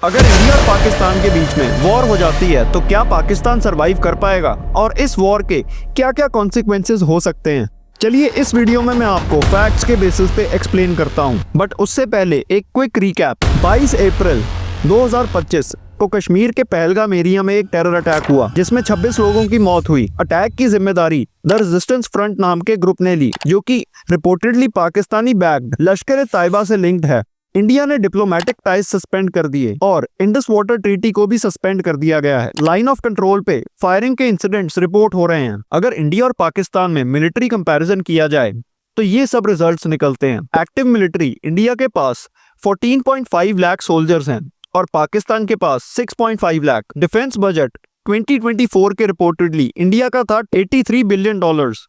अगर इंडिया और पाकिस्तान के बीच में वॉर हो जाती है तो क्या पाकिस्तान सरवाइव कर पाएगा और इस वॉर के क्या क्या कॉन्सिक्वेंसेस हो सकते हैं। चलिए इस वीडियो में मैं आपको फैक्ट्स के बेसिस पे एक्सप्लेन करता हूं, बट उससे पहले एक क्विक रिकैप। 22 अप्रैल 2025 को कश्मीर के पहलगाम एरिया में एक टेरर अटैक हुआ जिसमें 26 लोगों की मौत हुई। अटैक की जिम्मेदारी द रेजिस्टेंस फ्रंट नाम के ग्रुप ने ली, जो कि रिपोर्टेडली पाकिस्तानी बैक्ड लश्कर-ए-तैयबा से लिंक्ड है। इंडिया ने डिप्लोमेटिक टाइज सस्पेंड कर दिए और इंडस वाटर ट्रीटी को भी सस्पेंड कर दिया गया है। लाइन ऑफ कंट्रोल पे फायरिंग के इंसिडेंट्स रिपोर्ट हो रहे हैं। अगर इंडिया और पाकिस्तान में मिलिट्री कंपैरिजन किया जाए तो ये सब रिजल्ट्स निकलते हैं। एक्टिव मिलिट्री इंडिया के पास 14.5 लाख सोल्जर्स हैं और पाकिस्तान के पास 6.5 लाख। डिफेंस बजट 2024 के रिपोर्टेडली इंडिया का था $83 बिलियन,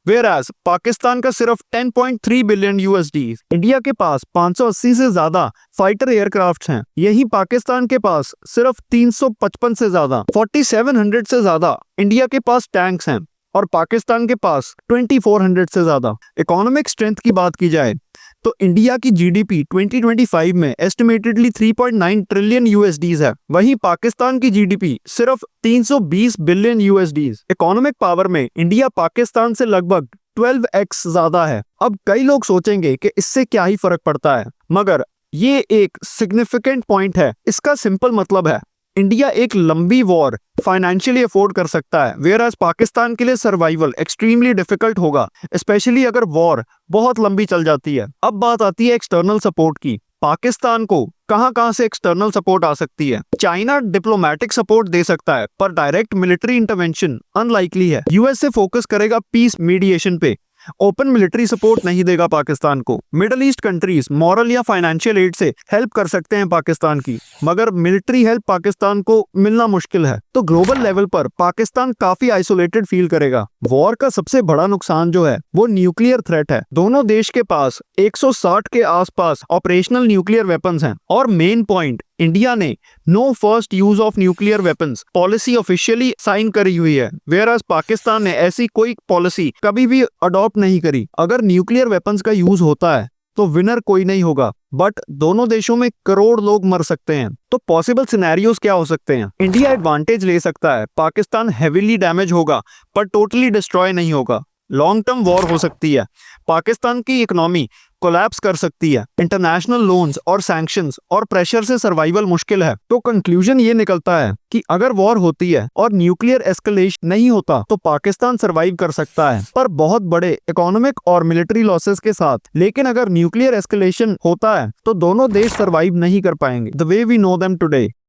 वेयरएज पाकिस्तान का सिर्फ 10.3 बिलियन USD। इंडिया के पास 580 से ज्यादा फाइटर एयरक्राफ्ट हैं, यही पाकिस्तान के पास सिर्फ 355 से ज्यादा। 4700 से ज्यादा इंडिया के पास टैंक्स हैं और पाकिस्तान के पास 2400 से ज्यादा। इकोनॉमिक स्ट्रेंथ की बात की जाए तो इंडिया की GDP 2025 में एस्टिमेटेडली 3.9 ट्रिलियन USD है, वहीं पाकिस्तान की GDP सिर्फ 320 बिलियन USD। इकोनॉमिक पावर में इंडिया पाकिस्तान से लगभग 12x ज्यादा है। अब कई लोग सोचेंगे कि इससे क्या ही फर्क पड़ता है, मगर ये एक सिग्निफिकेंट पॉइंट है। इसका सिंपल मतलब है इंडिया एक लंबी वॉर फाइनेंशियली अफोर्ड कर सकता है, वेयरएज पाकिस्तान के लिए सर्वाइवल एक्सट्रीमली डिफिकल्ट होगा, स्पेशली अगर वॉर बहुत लंबी चल जाती है। अब बात आती है एक्सटर्नल सपोर्ट की। पाकिस्तान को कहां से एक्सटर्नल सपोर्ट आ सकती है। चाइना डिप्लोमेटिक सपोर्ट दे सकता है, पर डायरेक्ट मिलिट्री इंटरवेंशन अनलाइकली है। यूएसए फोकस करेगा पीस मीडिएशन पे, ओपन मिलिट्री सपोर्ट नहीं देगा पाकिस्तान को। मिडिल ईस्ट कंट्रीज मॉरल या फाइनेंशियल एड से हेल्प कर सकते हैं पाकिस्तान की, मगर मिलिट्री हेल्प पाकिस्तान को मिलना मुश्किल है। तो ग्लोबल लेवल पर पाकिस्तान काफी आइसोलेटेड फील करेगा। वॉर का सबसे बड़ा नुकसान जो है वो न्यूक्लियर थ्रेट है। दोनों देश के पास 160 के आसपास ऑपरेशनल न्यूक्लियर वेपन्स हैं और मेन पॉइंट, इंडिया ने no first use of nuclear weapons policy officially sign करी हुई है, वेयरएज पाकिस्तान ने ऐसी कोई पॉलिसी कभी भी अडॉप्ट नहीं करी। अगर न्यूक्लियर वेपन्स का यूज होता है तो विनर कोई नहीं होगा, बट दोनों देशों में करोड़ लोग मर सकते हैं। तो पॉसिबल सिनेरियोज क्या हो सकते हैं। इंडिया एडवांटेज ले सकता है, पाकिस्तान हेवीली डैमेज होगा पर टोटली डिस्ट्रॉय नहीं होगा। लॉन्ग टर्म वॉर हो सकती है, पाकिस्तान की इकोनॉमी कोलैप्स कर सकती है, इंटरनेशनल लोन्स और सैंक्शंस और प्रेशर से सर्वाइवल मुश्किल है। तो कंक्लूजन ये निकलता है कि अगर वॉर होती है और न्यूक्लियर एस्केलेशन नहीं होता तो पाकिस्तान सर्वाइव कर सकता है, पर बहुत बड़े इकोनॉमिक और मिलिट्री लॉसेस के साथ। लेकिन अगर न्यूक्लियर एस्केलेशन होता है तो दोनों देश सर्वाइव नहीं कर पाएंगे the way we know them today.